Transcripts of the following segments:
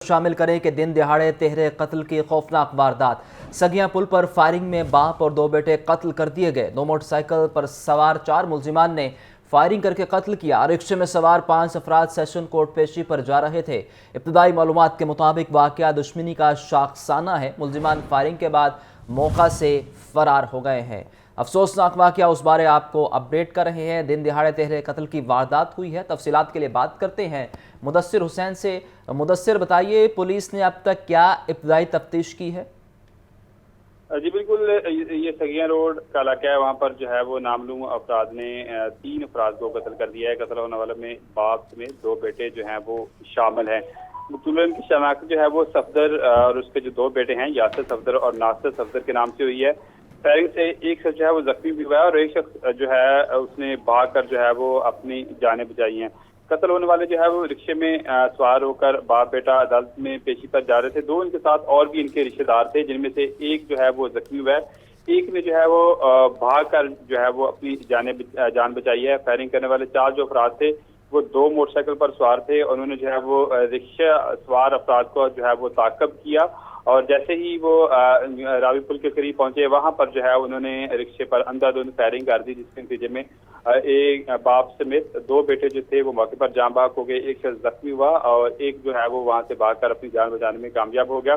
शामिल करें कि दिन दिहाड़े तेहरे कत्ल की खौफनाक वारदात। सगिया पुल पर फायरिंग में बाप और दो बेटे कत्ल कर दिए गए। दो मोटरसाइकिल पर सवार 4 मुलजिमान ने फायरिंग करके कत्ल किया। रिक्शे में सवार 5 अफराद सेशन कोर्ट पेशी पर जा रहे थे। इब्तदाई मालूमात के मुताबिक वाकया दुश्मनी का शाखसाना है। मुलजिमान फायरिंग के बाद मौका से फरार हो गए हैं। अफसोसनाक वाकया, उस बारे आपको अपडेट कर रहे हैं। दिन दिहाड़े तेहरे कत्ल की वारदात हुई है। तफसीलात के लिए बात करते हैं मुदस्सिर हुसैन से। मुदस्सिर, बताइए, पुलिस ने अब तक क्या इब्तदाई तफ्तीश की है? जी बिल्कुल, ये सगिया रोड का इलाका है। वहाँ पर जो है वो नामलूम अफराद ने 3 अफराद को कत्ल कर दिया है। कत्ल होने वाले में बाप में 2 बेटे जो हैं वो शामिल हैं। मकतूलन की शनाख्त जो है वो सफदर और उसके जो 2 बेटे हैं, यासिर सफदर और नासिर सफदर के नाम से हुई है। फायरिंग से एक शख्स जो है वो जख्मी भी हुआ है और एक शख्स जो है उसने भाग कर जो है वो अपनी जानें बचाई हैं। कत्ल होने वाले जो है वो रिक्शे में सवार होकर बाप बेटा अदालत में पेशी पर जा रहे थे। 2 इनके साथ और भी इनके रिश्तेदार थे, जिनमें से एक जो है वो जख्मी हुआ है। एक ने जो है वो भाग कर जो है वो अपनी जान बचाई है। फायरिंग करने वाले 4 जो अफराद थे वो 2 मोटरसाइकिल पर सवार थे। उन्होंने जो है वो रिक्शा सवार अफराद को जो है वो ताक़ब किया और जैसे ही वो रावी पुल के करीब पहुंचे, वहां पर जो है उन्होंने रिक्शे पर अंधाधुंध फायरिंग कर दी, जिसके नतीजे में एक बाप समेत 2 बेटे जो थे वो मौके पर जान बहक हो गए। एक शख्स जख्मी हुआ और एक जो है वो वहां से भागकर अपनी जान बचाने में कामयाब हो गया।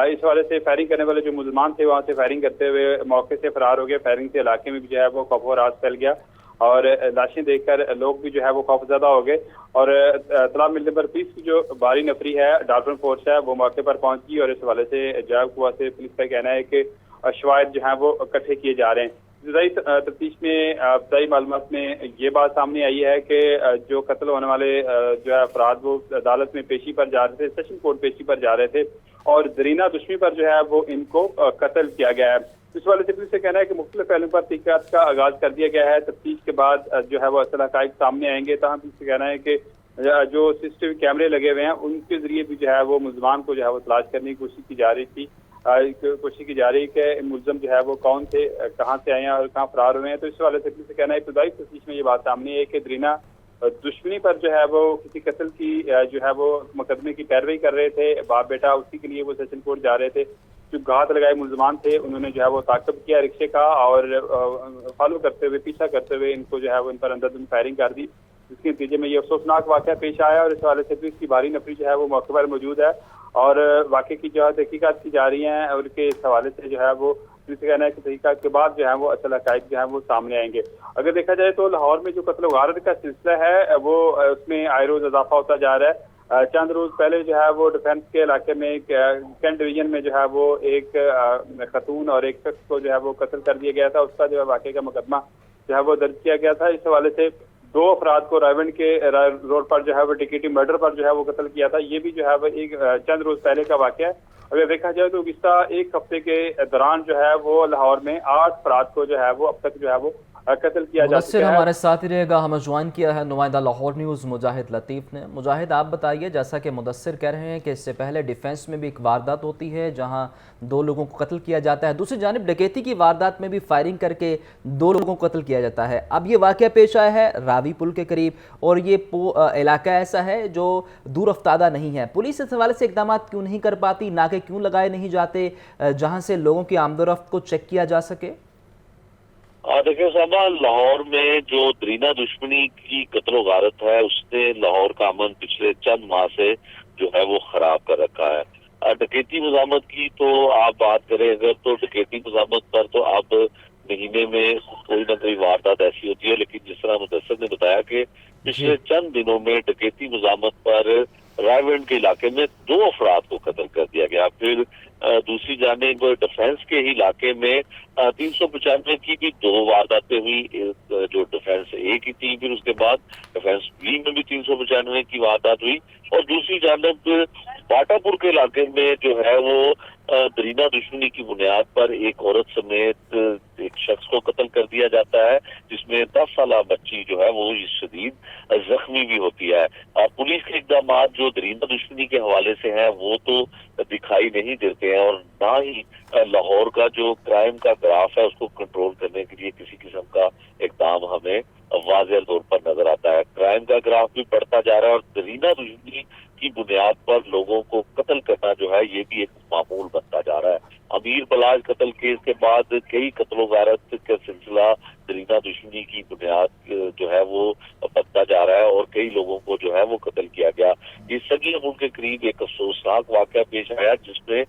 इस हवाले से फायरिंग करने वाले जो मुसलमान थे वहां से फायरिंग करते हुए मौके से फरार हो गए। फायरिंग से इलाके में भी जो है वो खौफ और राज फैल गया और लाशें देखकर लोग भी जो है वो खौफजदा हो गए। और इत्तला मिलने पर पुलिस की जो बारी नफरी है, डॉल्फिन फोर्स है, वो मौके पर पहुंची और इस हवाले से जाग हुआ से पुलिस का कहना है कि शवाहिद जो है वो इकट्ठे किए जा रहे हैं। इब्तदाई तफ्तीश में इब्तदाई मालूमात में ये बात सामने आई है कि जो कत्ल होने वाले जो है अफराद वो अदालत में पेशी पर जा रहे थे, सेशन कोर्ट पेशी पर जा रहे थे और दरीना दुश्मनी पर जो है वो इनको कत्ल किया गया है। इस वाले से पुलिस से कहना है कि मुख्तलिफ पहलुओं पर तहकीकात का आगाज कर दिया गया है। तफ्तीश के बाद जो है वो असल हक़ाइक़ सामने आएंगे। तहम पुलिस से कहना है कि जो सीसीटीवी कैमरे लगे हुए हैं उनके जरिए भी जो है वो मुलजमान को जो है वो तलाश करने की कोशिश की जा रही थी। कोशिश की जा रही है कि मुलजम जो है वो कौन थे, कहाँ से आए हैं और कहाँ फरार हुए हैं। तो इस वाले से पुलिस से कहना है इब्तदाई तफ्तीश में ये बात सामने है कि दरीना दुश्मनी पर जो है वो किसी कत्ल की जो है वो मुकदमे की पैरवी कर रहे थे बाप बेटा, उसी के लिए वो सेशन कोर्ट जा रहे थे। जो घात लगाए मुलजमान थे उन्होंने जो है वो ताक़ब किया रिक्शे का और फॉलो करते हुए, पीछा करते हुए इनको जो है वो इन पर अंधाधुंध फायरिंग कर दी, जिसके नतीजे में ये अफसोसनाक वाक़या पेश आया। और इस हवाले से पुलिस की भारी नफरी जो है वो मौके पर मौजूद है और वाक़े की जो है तहकीकात की जा रही हैं और उसके इस हवाले से जो है वो पुलिस का कहना है कि तहकीकात के बाद जो है वो असल हक़ाइक़ जो है वो सामने आएंगे। अगर देखा जाए तो लाहौर में जो कत्ल वारदात का सिलसिला है वो उसमें आए रोज इजाफा होता जा रहा है। चंद रोज पहले जो है वो डिफेंस के इलाके में कैंट डिवीजन में जो है वो एक खतून और एक शख्स को जो है वो कत्ल कर दिया गया था। उसका जो है वाक़े का मुकदमा जो है वो दर्ज किया गया था। इस हवाले से 2 अफराद को रायवंड के रोड पर जो है वो टिकेटी मर्डर पर जो है वो कत्ल किया था। ये भी जो है वो एक चंद रोज पहले का वाक़या है। अगर देखा जाए तो पिछला 1 हफ्ते के दौरान जो है वो लाहौर में 8 अफराद को जो है वो अब तक जो है वो कत्ल किया जा चुका है। हमारे साथ ही रहेगा। हमें ज्वाइन किया है नुमाइंदा लाहौर न्यूज़ मुजाहिद लतीफ़ ने। मुजाहिद, आप बताइए, जैसा कि मुदस्सिर कह रहे हैं कि इससे पहले डिफेंस में भी एक वारदात होती है जहां 2 लोगों को कत्ल किया जाता है, दूसरी जानिब डकैती की वारदात में भी फायरिंग करके 2 लोगों को कत्ल किया जाता है। अब ये वाक़या पेश आया है रावी पुल के करीब और ये इलाका ऐसा है जो दूर अफ्तादा नहीं है। पुलिस इस हवाले से इकदाम क्यों नहीं कर पाती, नाके क्यों लगाए नहीं जाते जहाँ से लोगों की आमदोरफ्त को चेक किया जा सके? देखिए साहबा, लाहौर में जो दरीना दुश्मनी की कत्ल गारत है उसने लाहौर का अमन पिछले चंद माह से जो है वो खराब कर रखा है। डकैती मज़ामत की तो आप बात करें अगर, तो डकैती मज़ामत पर तो अब महीने में कोई ना कोई वारदात ऐसी होती है, लेकिन जिस तरह मुदस्सिर ने बताया कि पिछले चंद दिनों में डकैती मज़ामत पर रायवंड के इलाके में 2 अफराद को कत्ल कर दिया गया। फिर दूसरी जानिब डिफेंस के ही इलाके में 395 की भी 2 वारदातें हुई, जो डिफेंस ए की थी। फिर उसके बाद डिफेंस बी में भी 395 की वारदात हुई और दूसरी जानिब बाटापुर के इलाके में जो है वो दरीना दुश्मनी की बुनियाद पर एक औरत समेत एक शख्स को कत्ल कर दिया जाता है, जिसमें 10 साल बच्ची जो है वो शदीद जख्मी भी होती है। पुलिस के इकदाम जो दरीना दुश्मनी के हवाले से हैं वो तो दिखाई नहीं देते हैं और ना ही लाहौर का जो क्राइम का ग्राफ है उसको कंट्रोल करने के लिए किसी किस्म का इकदाम हमें वाज़ेह तौर पर नजर आता है। क्राइम का ग्राफ भी बढ़ता जा रहा है और दरीना दुश्मनी की बुनियाद पर लोगों को कत्ल करना जो है ये भी एक मामूल बनता जा रहा है। अमीर बलाज कत्ल केस के बाद कई कत्लो गारत का सिलसिला दरीना दुश्मनी की बुनियाद जो है वो बनता जा रहा है और कई लोगों को जो है वो कत्ल किया गया। ये सगी मुल्क के करीब एक अफसोसनाक वाक़या पेश आया जिसमें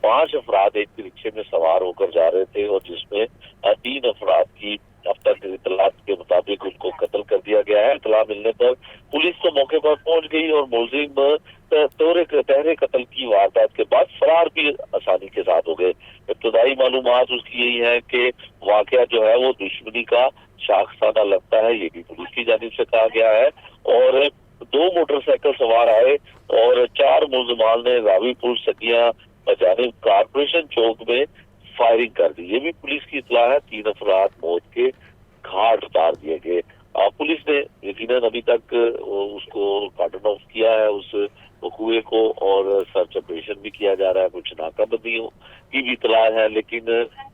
5 अफराद एक रिक्शे में सवार होकर जा रहे थे और जिसमें 3 अफराद की अब तक इतलात के मुताबिक उनको कत्ल कर दिया गया है। इतला मिलने पर पुलिस तो मौके पर पहुंच गई और मुलजिम तहरे कत्ल की वारदात के बाद फरार भी आसानी के साथ हो गए। इब्तदाई मालूमात उसकी यही है कि वाकया जो है वो दुश्मनी का शाखसाना लगता है, ये भी पुलिस की जानिब से कहा गया है। और 2 मोटरसाइकिल सवार आए और 4 मुलजमान ने रावीपुर सगिया जानिब कारपोरेशन चौक में फायरिंग कर दी। ये भी पुलिस की इतला है। 3 अफराद मौत के घाट उतार दिए गए। पुलिस ने यकीनन अभी तक उसको कार्डन ऑफ किया है उस वकूए को और सर्च ऑपरेशन भी किया जा रहा है। कुछ नाकाबंदियों की भी इतला है, लेकिन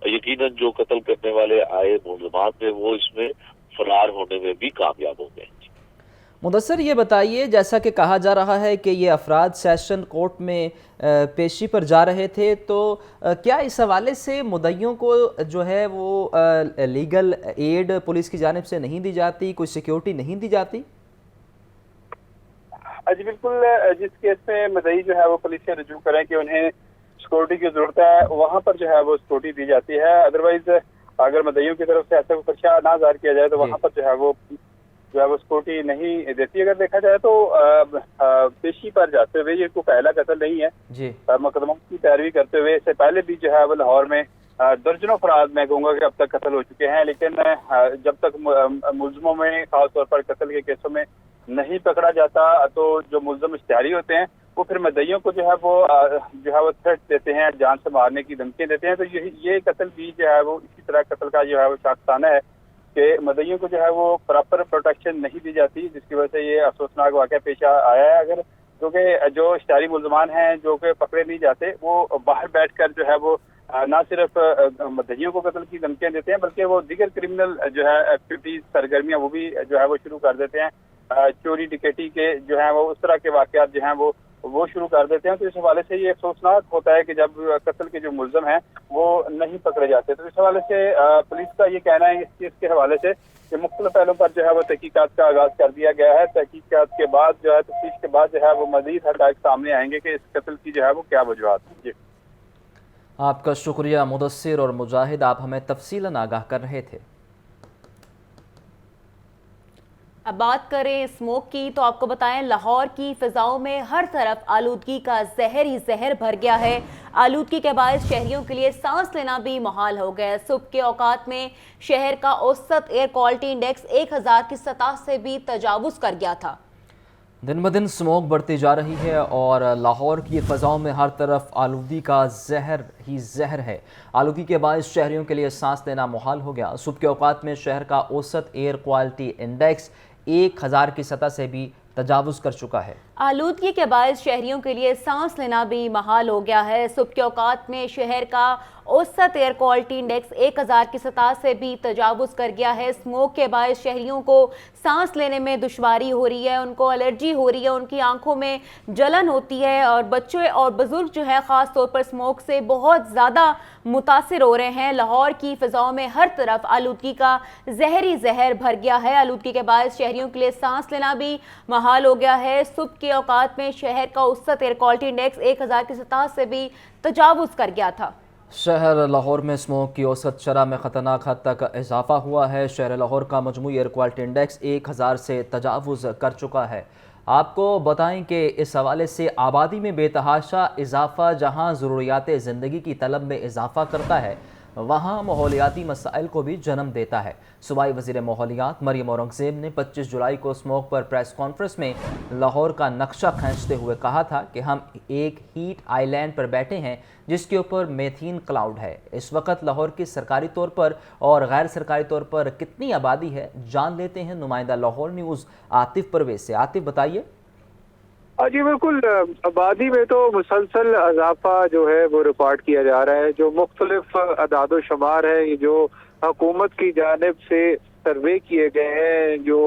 यकीनन जो कत्ल करने वाले आए मुलजमान थे वो इसमें फरार होने में भी कामयाब हो गए। मुदस्सिर, ये बताइए, जैसा कि कहा जा रहा है कि ये अफराद सेशन कोर्ट में पेशी पर जा रहे थे, तो क्या इस हवाले से मुद्दइयों को जो है वो लीगल एड पुलिस की जानिब से नहीं दी जाती, कोई सिक्योरिटी नहीं दी जाती? जी बिल्कुल, जिस केस में मुद्दई जो है वो पुलिस से रजू करें कि उन्हें सिक्योरिटी की जरूरत है, वहाँ पर जो है वो सिक्योरिटी दी जाती है। अदरवाइज अगर मुद्दइयों की तरफ से ऐसा कोई खर्चा ना ज़ाहिर किया जाए तो वहाँ पर जो है वो सिक्योरिटी नहीं देती। अगर देखा जाए तो पेशी पर जाते हुए ये कोई पहला कत्ल नहीं है जी। मुकदमा की पैरवी करते हुए इससे पहले भी जो है वो लाहौर में दर्जनों अफराद मैं कहूँगा कि अब तक कत्ल हो चुके हैं। लेकिन जब तक मुलजमों में खासतौर पर कत्ल के केसों में नहीं पकड़ा जाता तो जो मुलजम इश्तिहारी होते हैं वो फिर मुद्दइयों को जो है वो थ्रेट देते हैं, जान से मारने की धमकियाँ देते हैं। तो ये कत्ल भी जो है वो इसी तरह कत्ल का जो है वो शाखसाना है कि मुद्दइयों को जो है वो प्रॉपर प्रोटेक्शन नहीं दी जाती, जिसकी वजह से ये अफसोसनाक वाक़या पेश आया है। अगर क्योंकि जो इश्तिहारी मुलजमान हैं जो कि पकड़े नहीं जाते वो बाहर बैठकर जो है वो ना सिर्फ मुद्दइयों को कत्ल की धमकियाँ देते हैं बल्कि वो दीगर क्रिमिनल जो है एक्टिविटीज सरगर्मियाँ वो भी जो है वो शुरू कर देते हैं। चोरी डकैती के जो है वो उस तरह के वाक़यात जो हैं वो शुरू कर देते हैं। तो इस हवाले से ये अफसोसनाक होता है कि जब कत्ल के जो मुलजम हैं वो नहीं पकड़े जाते। तो इस हवाले से पुलिस का ये कहना है इस चीज़ के हवाले से कि मुख्तलिफ पहलुओं पर जो है वो तहकीकात का आगाज़ कर दिया गया है। तहकीकात के बाद जो है तफ्तीश के बाद जो है वो मज़ीद हक़ाइक़ सामने आएंगे कि इस कत्ल की जो है वो क्या वजूहात हैं। जी, आपका शुक्रिया मुदस्सिर और मुजाहिद, आप हमें तफसीलन आगाह कर रहे थे। अब बात करें स्मोक की तो आपको बताएं लाहौर की फिजाओं में हर तरफ आलूदगी का जहर ही जहर भर गया है। आलूदगी के बायस शहरियों के लिए सांस लेना भी मुहाल हो गया है। सुबह के औकात में शहर का औसत एयर क्वालिटी इंडेक्स 1000 की सतह से भी तजावुज़ कर गया था। दिन ब दिन स्मोक बढ़ती जा रही है और लाहौर की फ़ज़ाओं में हर तरफ आलूदगी का जहर ही जहर है। आलूदगी के बायस शहरियों के लिए सांस लेना मुहाल हो गया। सुबह के औकात में शहर का औसत एयर क्वालिटी इंडेक्स 1000 की सतह से भी तजावुज़ कर चुका है। आलूदगी के बायस शहरियों के लिए सांस लेना भी महाल हो गया है। सुबह के औकात में शहर का औसत एयर क्वालिटी इंडेक्स 1000 की सतह से भी तजावुज़ कर गया है। स्मोक के बायस शहरियों को सांस लेने में दुश्वारी हो रही है, उनको एलर्जी हो रही है, उनकी आंखों में जलन होती है और बच्चे और बुजुर्ग जो है ख़ास तौर पर स्मोक से बहुत ज़्यादा मुतासिर हो रहे हैं। लाहौर की फ़िज़ाओं में हर तरफ आलूदगी का जहरी जहर भर गया है। आलूदगी के बायस शहरियों के लिए सांस लेना भी महाल हो गया है। सुबह के औकात में शहर का औसत एयर क्वालिटी इंडेक्स 1000 की सतह से भी तजावुज़ कर गया था। शहर लाहौर में स्मोक की औसत शरह में ख़तरनाक हद तक इजाफा हुआ है। शहर लाहौर का मजमूई एयर क्वालिटी इंडेक्स 1000 से तजावुज़ कर चुका है। आपको बताएं कि इस हवाले से आबादी में बेतहाशा इजाफा जहां ज़रूरियात ज़िंदगी की तलब में इजाफा करता है वहाँ माहौलियाती मसाइल को भी जन्म देता है। सूबाई वज़ीर माहौलियात मरियम औरंगज़ेब ने 25 जुलाई को स्मोक पर प्रेस कॉन्फ्रेंस में लाहौर का नक्शा खींचते हुए कहा था कि हम एक हीट आइलैंड पर बैठे हैं जिसके ऊपर मेथीन क्लाउड है। इस वक्त लाहौर की सरकारी तौर पर और गैर सरकारी तौर पर कितनी आबादी है, जान लेते हैं नुमाइंदा लाहौर न्यूज़ आतिफ परवेज से। आतिफ, बताइए। जी बिल्कुल, आबादी में तो मुसलसल इजाफा जो है वो रिकॉर्ड किया जा रहा है। जो मुख्तलिफ अदाद शुमार है जो हुकूमत की जानिब से सर्वे किए गए हैं जो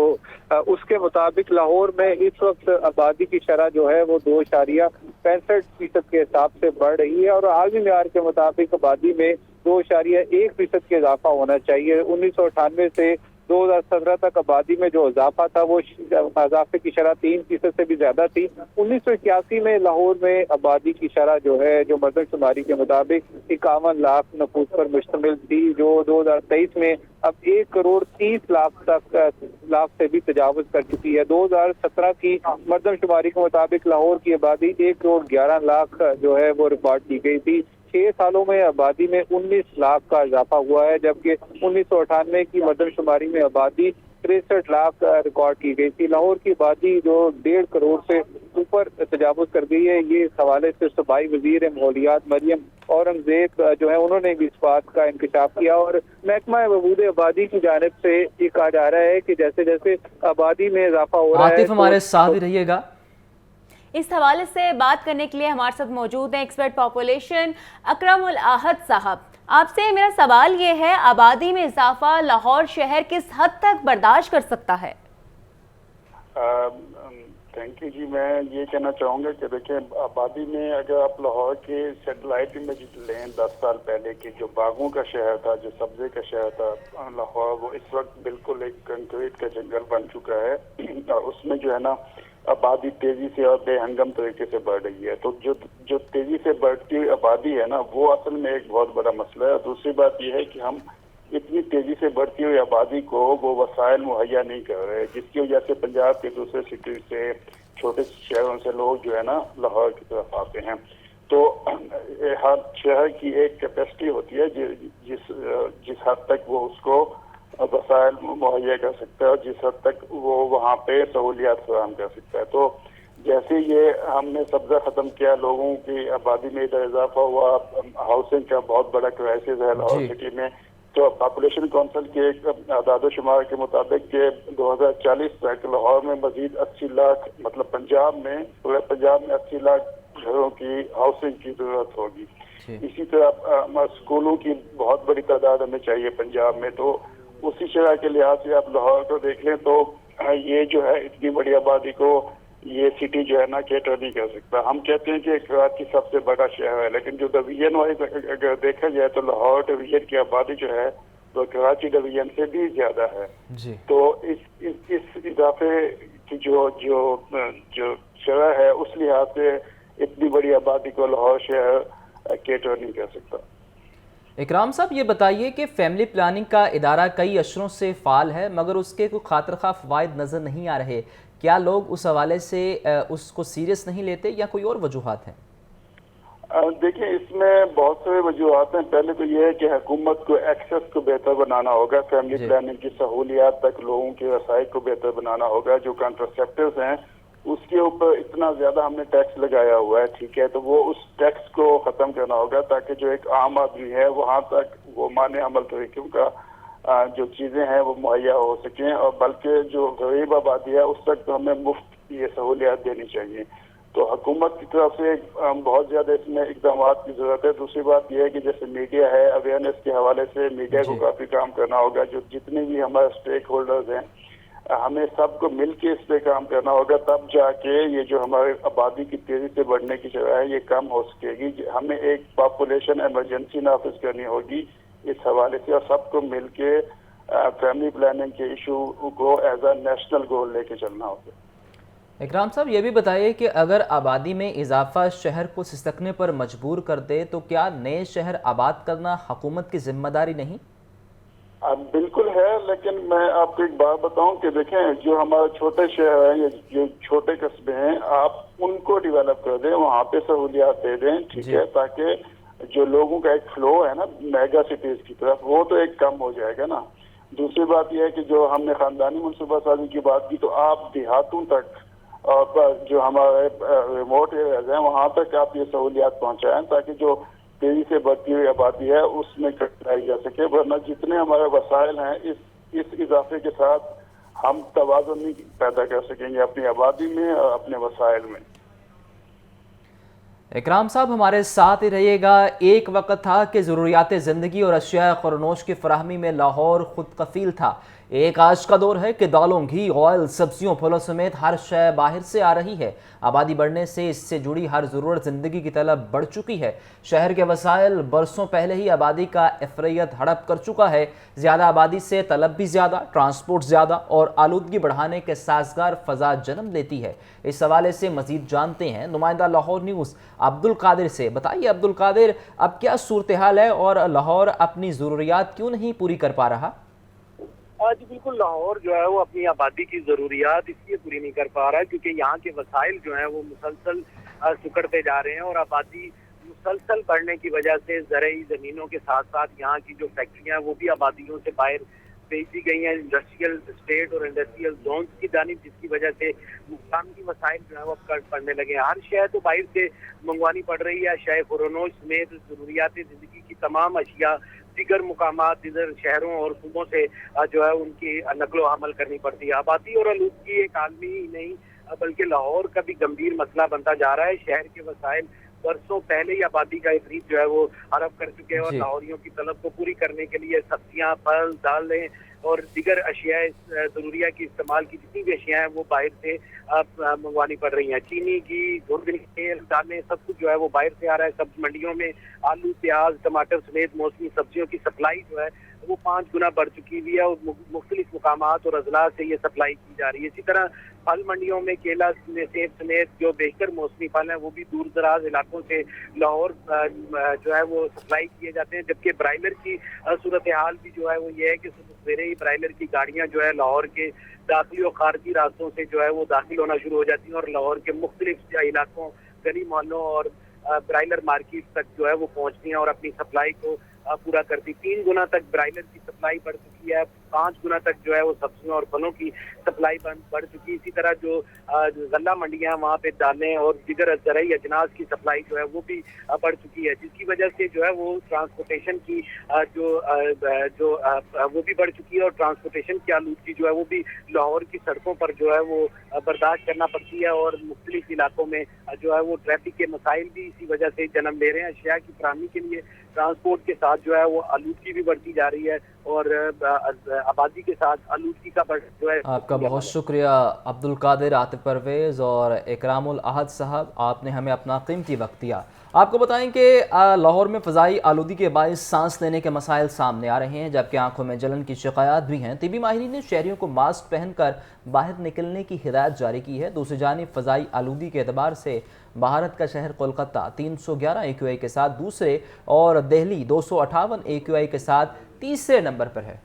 उसके मुताबिक लाहौर में इस वक्त आबादी की शरह जो है वो 2.65% के हिसाब से बढ़ रही है और आलमी मेयार के मुताबिक आबादी में 2.1% के इजाफा होना चाहिए। 1998 से 2017 तक आबादी में जो इजाफा था वो इजाफे की शरह 3% से भी ज्यादा थी। 1981 में लाहौर में आबादी की शरह जो है जो मरदमशुमारी के मुताबिक 51 लाख नफूस पर मुश्तमिल थी, जो 2023 में अब 1,30,00,000 लाख से भी तजावुज कर चुकी है। 2017 की मरदमशुमारी के मुताबिक लाहौर की आबादी 1,11,00,000 जो है वो रिकॉर्ड की गई थी। 6 सालों में आबादी में 19 लाख का इजाफा हुआ है, जबकि 1998 की मरदमशुमारी में आबादी 63 लाख रिकॉर्ड की गई थी। लाहौर की आबादी जो 1.5 करोड़ से ऊपर तजावुज कर गई है, ये इस हवाले से सूबाई वजीर माहौलियात मरियम औरंगजेब जो है उन्होंने भी इस बात का इंकशाफ किया और महकमा बहबूद आबादी की जानिब से ये कहा जा रहा है कि जैसे जैसे आबादी में इजाफा हो रहा है। आतिफ हमारे साथ ही रहिएगा। इस हवाले से बात करने के लिए हमारे साथ मौजूद हैं एक्सपर्ट पॉपुलेशन अकरमुल आहद साहब। आपसे मेरा सवाल ये है, आबादी में इजाफा लाहौर शहर किस हद तक बर्दाश्त कर सकता है? थैंक यू जी। मैं ये कहना चाहूँगा कि देखें, आबादी में अगर आप लाहौर के सैटेलाइट इमेज लें 10 साल पहले की, जो बागों का शहर था, जो सब्जे का शहर था लाहौर, वो इस वक्त बिल्कुल एक कंक्रीट का जंगल बन चुका है और उसमें जो है ना आबादी तेजी से और बेहंगम तरीके से बढ़ रही है। तो जो तेजी से बढ़ती हुई आबादी है ना, वो असल में एक बहुत बड़ा मसला है। और दूसरी बात यह है कि हम इतनी तेजी से बढ़ती हुई आबादी को वो वसाइल मुहैया नहीं कर रहे, जिसकी वजह से पंजाब के दूसरे सिटी से, छोटे शहरों से लोग जो है ना लाहौर की तरफ आते हैं। तो हर शहर की एक कैपेसिटी होती है जिस हद तक वो उसको वसाइल मुहैया कर सकता है और जिस हद तक वो वहाँ पे सहूलियात फराहम कर सकता है। तो जैसे ये हमने सब्जा खत्म किया, लोगों की आबादी में इधर इजाफा हुआ, हाउसिंग का बहुत बड़ा क्राइसिस है लाहौर सिटी में। तो पॉपुलेशन काउंसिल के एक आदाद शुमार के मुताबिक के 2040 तक लाहौर में मजीद 80 लाख, मतलब पंजाब में, पूरे पंजाब में 80 लाख घरों की हाउसिंग की जरूरत होगी। इसी तरह स्कूलों की बहुत बड़ी तादाद हमें चाहिए पंजाब में। तो उसी शरह के लिहाज से आप लाहौर को देख लें तो ये जो है इतनी बड़ी आबादी को ये सिटी जो है ना कैटर नहीं कर सकता। हम कहते हैं कि कराची सबसे बड़ा शहर है, लेकिन जो डिवीजन वाइज अगर देखा जाए तो लाहौर डिवीजन की आबादी जो है वो कराची डिवीजन से भी ज्यादा है जी। तो इस इजाफे की जो शरह है उस लिहाज से इतनी बड़ी आबादी को लाहौर शहर कैटर नहीं कर सकता। इकराम साहब, ये बताइए कि फैमिली प्लानिंग का इदारा कई अशरों से फ़ाल है मगर उसके कोई खातिर खा फ़वाइद नज़र नहीं आ रहे। क्या लोग उस हवाले से उसको सीरियस नहीं लेते या कोई और वजूहात हैं? देखिए, इसमें बहुत सारे वजूहात हैं। पहले तो ये है कि हुकूमत को एक्सेस को बेहतर बनाना होगा, फैमिली प्लानिंग की सहूलियात तक लोगों के रसाई को बेहतर बनाना होगा। जो कॉन्ट्रासेप्टिव्स हैं उसके ऊपर इतना ज्यादा हमने टैक्स लगाया हुआ है, ठीक है, तो वो उस टैक्स को खत्म करना होगा ताकि जो एक आम आदमी है वहां तक वो माने अमल तरीकों का जो चीजें हैं वो मुहैया हो सकें, और बल्कि जो गरीब आबादी है उस तक तो हमें मुफ्त ये सहूलियात देनी चाहिए। तो हुकूमत की तरफ से बहुत ज्यादा इसमें इकदाम की जरूरत है। दूसरी बात यह है कि जैसे मीडिया है, अवेयरनेस के हवाले से मीडिया को काफी काम करना होगा। जो जितने भी हमारे स्टेक होल्डर्स हैं, हमें सबको मिलके इस पे काम करना होगा, तब जाके ये जो हमारे आबादी की तेजी से बढ़ने की जगह है ये कम हो सकेगी। हमें एक पॉपुलेशन इमरजेंसी नाफिज करनी होगी इस हवाले से, और सबको मिलके फैमिली प्लानिंग के इशू को एज अ नेशनल गोल लेके चलना होगा। इकराम साहब, ये भी बताइए कि अगर आबादी में इजाफा शहर को सिसकने पर मजबूर कर दे तो क्या नए शहर आबाद करना हुकूमत की जिम्मेदारी नहीं? बिल्कुल है, लेकिन मैं आपको एक बात बताऊं कि देखें, जो हमारे छोटे शहर हैं, ये जो छोटे कस्बे हैं, आप उनको डेवलप कर दें, वहाँ पे सहूलियात दे दें, ठीक है, ताकि जो लोगों का एक फ्लो है ना मेगा सिटीज की तरफ, वो तो एक कम हो जाएगा ना। दूसरी बात यह है कि जो हमने खानदानी मनसूबा साजी की बात की, तो आप देहातों तक और जो हमारे रिमोट एरियाज हैं वहाँ तक आप ये सहूलियात पहुँचाएं ताकि जो तेजी से बढ़ती हुई आबादी है उसमें कटाई जा सके। वरना जितने हमारे वसाइल हैं इस इजाफे के साथ हम तवाज़ुन नहीं पैदा कर सकेंगे अपनी आबादी में और अपने वसाइल में। इकराम साहब, हमारे साथ ही रहिएगा। एक वक्त था कि ज़रूरियात ज़िंदगी और अशिया ख़ुरनोश की फराहमी में लाहौर खुद कफ़ील था। ایک آج کا دور ہے کہ دالوں گھی آئل سبزیوں پھلوں سمیت ہر شے باہر سے آ رہی ہے۔ آبادی بڑھنے سے اس سے جڑی ہر ضرورت زندگی کی طلب بڑھ چکی ہے۔ شہر کے وسائل برسوں پہلے ہی آبادی کا افریت ہڑپ کر چکا ہے۔ زیادہ آبادی سے طلب بھی زیادہ، ٹرانسپورٹ زیادہ اور آلودگی بڑھانے کے سازگار فضا جنم لیتی ہے۔ اس حوالے سے مزید جانتے ہیں نمائندہ لاہور نیوز عبدالقادر سے۔ بتائیے عبدالقادر، اب کیا صورتحال ہے اور لاہور اپنی ضروریات کیوں نہیں پوری کر پا رہا؟ جی بالکل، لاہور جو ہے وہ اپنی آبادی کی ضروریات اس لیے پوری نہیں کر پا رہا ہے کیونکہ یہاں کے وسائل جو ہیں وہ مسلسل سکڑتے جا رہے ہیں، اور آبادی مسلسل بڑھنے کی وجہ سے زرعی زمینوں کے ساتھ ساتھ یہاں کی جو فیکٹریاں ہیں وہ بھی آبادیوں سے باہر بھیج دی گئی ہیں، انڈسٹریل اسٹیٹ اور انڈسٹریل زونز کی جانب، جس کی وجہ سے مقامی وسائل جو ہیں وہ کٹ پڑنے لگے ہیں۔ ہر شے تو باہر سے منگوانی پڑ رہی ہے، شے فرونوش سمیت ضروریات زندگی کی تمام اشیاء دیگر مقامات، دیگر شہروں اور صوبوں سے جو ہے ان کی نقل و حمل کرنی پڑتی ہے۔ آبادی اور آلودگی ایک عالمی ہی نہیں بلکہ لاہور کا بھی گمبھیر مسئلہ بنتا جا رہا ہے۔ شہر کے وسائل برسوں پہلے ہی آبادی کا افریت جو ہے وہ ہڑپ کر چکے ہیں، اور لاہوریوں کی طلب کو پوری کرنے کے لیے سبزیاں، پھل، دالیں اور دیگر اشیاء ضروریہ کی استعمال کی جتنی بھی اشیاء ہیں وہ باہر سے منگوانی پڑ رہی ہیں۔ چینی کی تیل، دالیں، سب کچھ جو ہے وہ باہر سے آ رہا ہے۔ سبزی منڈیوں میں آلو، پیاز، ٹماٹر سمیت موسمی سبزیوں کی سپلائی جو ہے وہ 5 گنا بڑھ چکی ہوئی ہے، اور مختلف مقامات اور اضلاع سے یہ سپلائی کی جا رہی ہے۔ اسی طرح پھل منڈیوں میں کیلا، سیب سمیت جو بیشتر موسمی پھل ہیں وہ بھی دور دراز علاقوں سے لاہور جو ہے وہ سپلائی کیے جاتے ہیں، جبکہ برائلر کی صورتحال بھی جو ہے وہ یہ ہے کہ سویرے ہی برائلر کی گاڑیاں جو ہے لاہور کے داخلی اور خارجی راستوں سے جو ہے وہ داخل ہونا شروع ہو جاتی ہیں، اور لاہور کے مختلف علاقوں، گلی محلوں اور برائلر مارکیٹ تک جو ہے وہ پہنچتی ہیں اور اپنی سپلائی کو پورا کرتی۔ 3 گنا تک برائلر کی سپلائی بڑھ چکی ہے، 5 گنا تک جو ہے وہ سبزیوں اور پھلوں کی سپلائی بڑھ چکی۔ اسی طرح جو غلہ منڈیاں ہیں وہاں پہ دالیں اور دیگر زرعی اجناس کی سپلائی جو ہے وہ بھی بڑھ چکی ہے، جس کی وجہ سے جو ہے وہ ٹرانسپورٹیشن کی جو وہ بھی بڑھ چکی ہے، اور ٹرانسپورٹیشن کی آلودگی جو ہے وہ بھی لاہور کی سڑکوں پر جو ہے وہ برداشت کرنا پڑتی ہے، اور مختلف علاقوں میں جو ہے وہ ٹریفک کے مسائل بھی اسی وجہ سے جنم لے رہے ہیں۔ اشیاء کی فراہمی کے لیے ٹرانسپورٹ کے ساتھ جو ہے وہ آلودگی بھی بڑھتی جا رہی ہے، اور آبادی کے ساتھ آلودگی کا جو ہے۔ آپ کا بہت شکریہ عبدالقادر، عاطف پرویز اور اکرام الاحد صاحب، آپ نے ہمیں اپنا قیمتی وقت دیا۔ آپ کو بتائیں کہ لاہور میں فضائی آلودگی کے باعث سانس لینے کے مسائل سامنے آ رہے ہیں، جبکہ آنکھوں میں جلن کی شکایات بھی ہیں۔ طبی ماہرین نے شہریوں کو ماسک پہن کر باہر نکلنے کی ہدایت جاری کی ہے۔ دوسری جانب فضائی آلودگی کے اعتبار سے بھارت کا شہر کولکتہ 311 AQI کے ساتھ دوسرے اور دہلی 258 AQI کے ساتھ تیسرے نمبر پر ہے۔